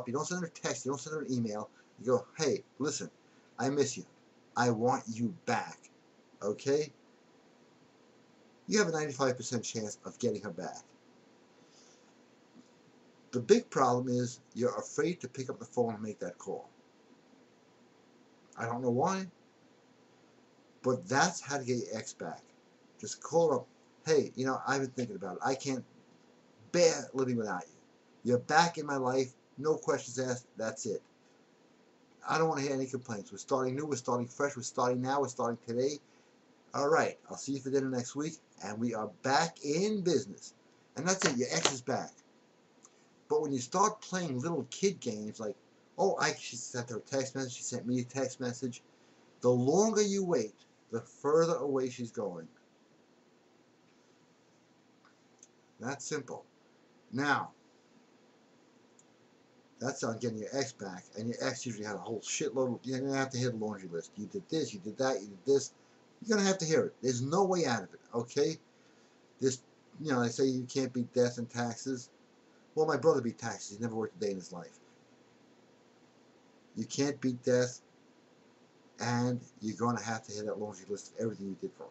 You don't send her a text. You don't send her an email. You go, hey, listen, I miss you. I want you back. Okay? You have a 95% chance of getting her back. The big problem is you're afraid to pick up the phone and make that call. I don't know why, but that's how to get your ex back. Just call her up. Hey, I've been thinking about it. I can't bear living without you. You're back in my life. No questions asked. That's it. I don't want to hear any complaints. We're starting new. We're starting fresh. We're starting now. We're starting today. All right. I'll see you for dinner next week. And we are back in business. And that's it. Your ex is back. But when you start playing little kid games like, oh, she sent her a text message. She sent me a text message. The longer you wait, the further away she's going. That's simple. Now, that's on getting your ex back, and your ex usually had a whole shitload. You're going to have to hit a laundry list. You did this, you did that, you did this. You're going to have to hear it. There's no way out of it, okay? This, they say you can't beat death and taxes. Well, my brother beat taxes. He never worked a day in his life. You can't beat death, and you're going to have to hit that laundry list of everything you did wrong.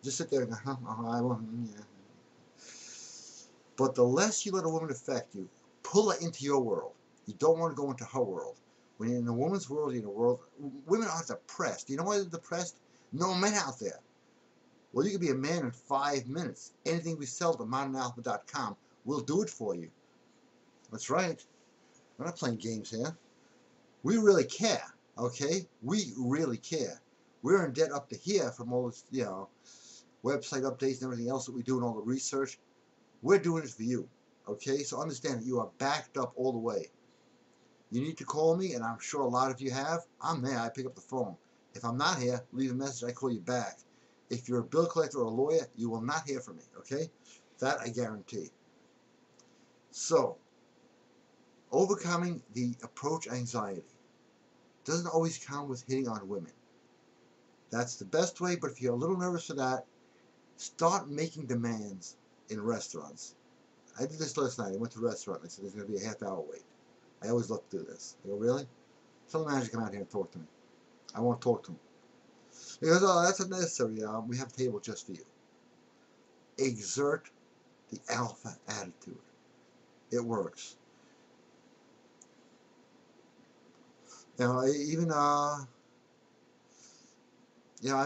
Just sit there and go, I won't, yeah. But the less you let a woman affect you, pull her into your world. You don't want to go into her world. When you're in a woman's world, you're in a world. Women are depressed. You know why they're depressed? No men out there. Well, you can be a man in 5 minutes. Anything we sell at modernalpha.com, we'll do it for you. That's right. We're not playing games here. We really care, okay? We really care. We're in debt up to here from all this, website updates and everything else that we do and all the research. We're doing it for you, okay? So understand that you are backed up all the way. You need to call me, and I'm sure a lot of you have. I'm there. I pick up the phone. If I'm not here, leave a message. I call you back. If you're a bill collector or a lawyer, you will not hear from me, okay? That I guarantee. So, overcoming the approach anxiety doesn't always come with hitting on women. That's the best way, but if you're a little nervous for that, start making demands in restaurants. I did this last night. I went to a restaurant and I said, there's going to be a half-hour wait. I always love to do this. I go, really? Tell the manager to come out here and talk to me. I want to talk to him. He goes, oh, that's unnecessary. We have a table just for you. Exert the alpha attitude. It works. I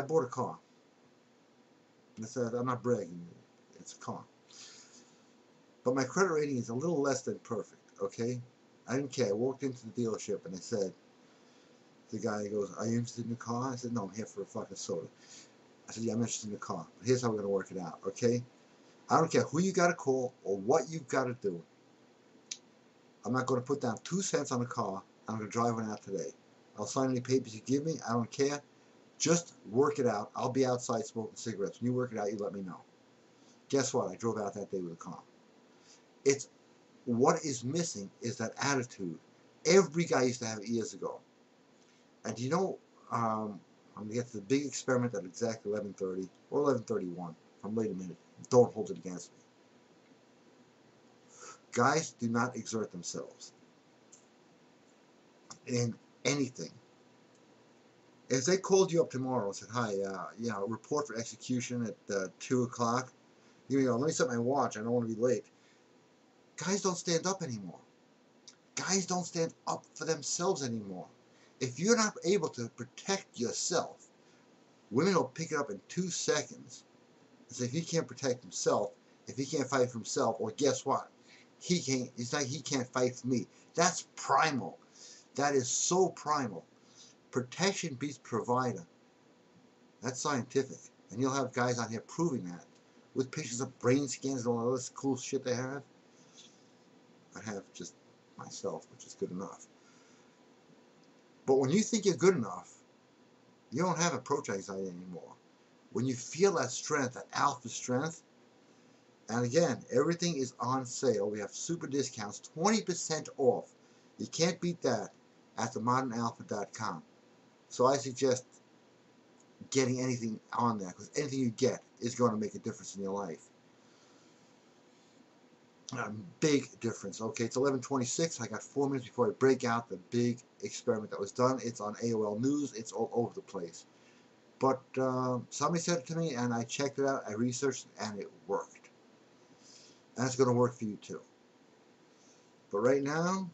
bought a car. I said, I'm not bragging. It's a car. But my credit rating is a little less than perfect, okay? I didn't care. I walked into the dealership and I said, the guy goes, are you interested in the car? I said, no, I'm here for a fucking soda. I said, yeah, I'm interested in the car. But here's how we're going to work it out, okay? I don't care who you got to call or what you got to do. I'm not going to put down 2 cents on the car. I'm going to drive one out today. I'll sign any papers you give me. I don't care. Just work it out. I'll be outside smoking cigarettes. When you work it out, you let me know. Guess what? I drove out that day with a car. It's what is missing is that attitude. Every guy used to have it years ago. And I'm going to get to the big experiment at exactly 11:30 or 11:31. If I'm late a minute, don't hold it against me. Guys do not exert themselves in anything. If they called you up tomorrow and said, hi, report for execution at 2 o'clock, let me set my watch. I don't want to be late. Guys don't stand up anymore. Guys don't stand up for themselves anymore. If you're not able to protect yourself, women will pick it up in 2 seconds and say, if he can't protect himself, if he can't fight for himself, or guess what? He can't fight for me. That's primal. That is so primal. Protection beats provider. That's scientific. And you'll have guys on here proving that with pictures of brain scans and all this cool shit they have. I have just myself, which is good enough. But when you think you're good enough, you don't have approach anxiety anymore. When you feel that strength, that alpha strength, and again, everything is on sale. We have super discounts, 20% off. You can't beat that at themodernalpha.com. So I suggest getting anything on there, because anything you get is going to make a difference in your life. Big difference. Okay, it's 11:26. I got 4 minutes before I break out the big experiment that was done. It's on AOL News. It's all over the place. But somebody said it to me, and I checked it out. I researched it, and it worked. And it's going to work for you too. But right now,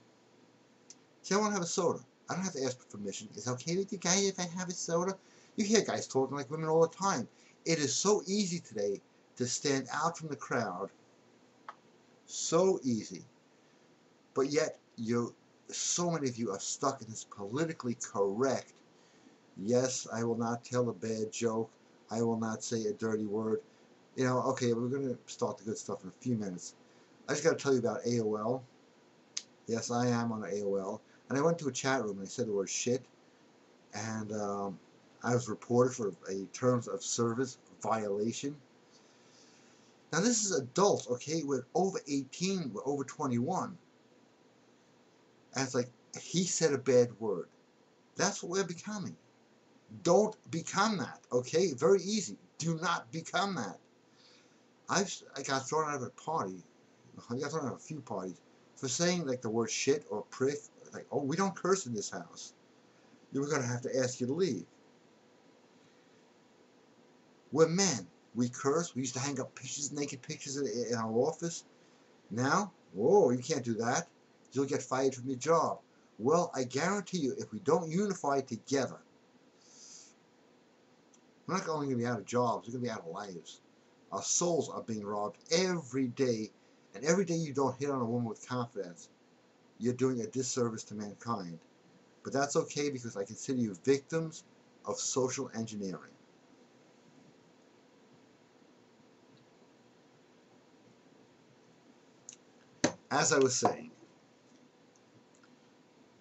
see, I want to have a soda. I don't have to ask for permission. Is it okay with you guys if I have a soda? You hear guys talking like women all the time. It is so easy today to stand out from the crowd. So easy. But yet, so many of you are stuck in this politically correct. Yes, I will not tell a bad joke. I will not say a dirty word. You know, okay, we're going to start the good stuff in a few minutes. I just got to tell you about AOL. Yes, I am on AOL. And I went to a chat room and I said the word shit. And I was reported for a terms of service violation. Now, this is adults, okay? We're over 18, we're over 21. And it's like, he said a bad word. That's what we're becoming. Don't become that, okay? Very easy. Do not become that. I got thrown out of a party. I got thrown out of a few parties for saying like the word shit or prick. Like, oh, we don't curse in this house. You were going to have to ask you to leave. We're men. We curse. We used to hang up pictures, naked pictures in our office. Now, whoa, you can't do that. You'll get fired from your job. Well, I guarantee you, if we don't unify together, we're not only going to be out of jobs, we're going to be out of lives. Our souls are being robbed every day, and every day you don't hit on a woman with confidence, you're doing a disservice to mankind. But that's okay because I consider you victims of social engineering. As I was saying,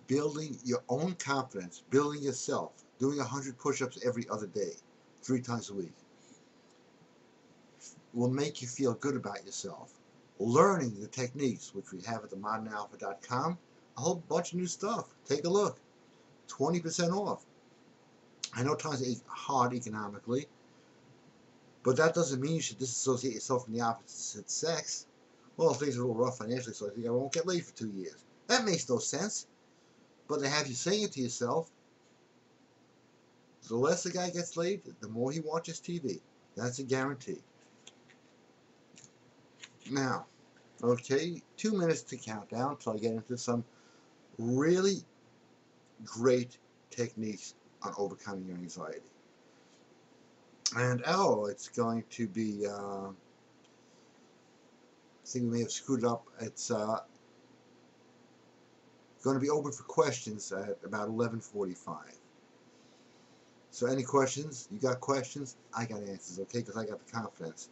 building your own confidence, building yourself, doing 100 push-ups every other day, 3 times a week, will make you feel good about yourself. Learning the techniques, which we have at themodernalpha.com, a whole bunch of new stuff. Take a look. 20% off. I know times are hard economically, but that doesn't mean you should disassociate yourself from the opposite sex. Well, things are a little rough financially, so I think I won't get laid for 2 years. That makes no sense. But to have you saying it to yourself, the less the guy gets laid, the more he watches TV. That's a guarantee. Now, okay, 2 minutes to count down until I get into some really great techniques on overcoming your anxiety. And it's going to be, I think we may have screwed up. It's going to be open for questions at about 11:45. So any questions? You got questions? I got answers, okay? Because I got the confidence.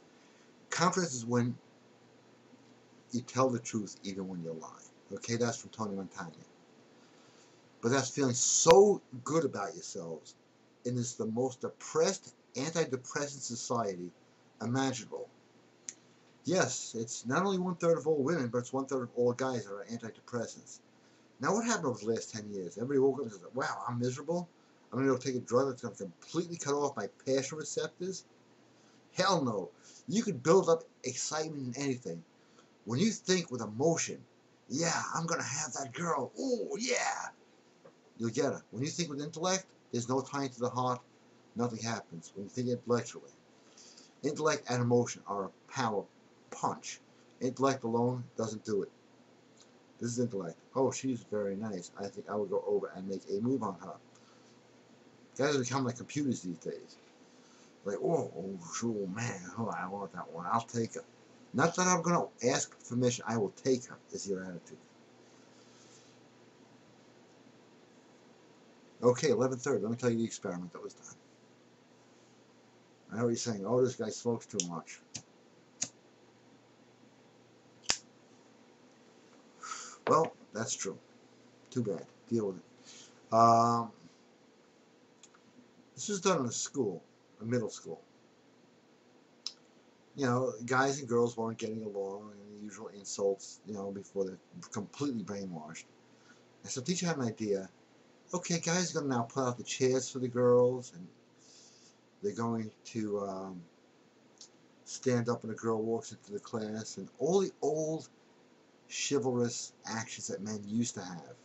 Confidence is when you tell the truth even when you lie. Okay, that's from Tony Montana. But that's feeling so good about yourselves in this the most depressed, antidepressant society imaginable. Yes, it's not only 1/3 of all women, but it's 1/3 of all guys that are antidepressants. Now, what happened over the last 10 years? Everybody woke up and said, wow, I'm miserable. I'm going to go take a drug that's going to completely cut off my passion receptors? Hell no. You can build up excitement in anything. When you think with emotion, yeah, I'm going to have that girl. Oh, yeah. You'll get her. When you think with intellect, there's no tying to the heart. Nothing happens. When you think intellectually. Intellect and emotion are a power punch. Intellect alone doesn't do it. This is intellect. Oh, she's very nice. I think I would go over and make a move on her. Guys are becoming like computers these days. Like, oh, man, oh, I want that one. I'll take her. Not that I'm going to ask permission. I will take her, is your attitude. Okay, 11:30. Let me tell you the experiment that was done. I know what you're saying. Oh, this guy smokes too much. Well, that's true. Too bad. Deal with it. This was done in a school, a middle school. You know, guys and girls weren't getting along, and the usual insults, you know, before they're completely brainwashed. And so the teacher had an idea. Okay, guys are going to now put out the chairs for the girls, and they're going to stand up when a girl walks into the class, and all the old chivalrous actions that men used to have.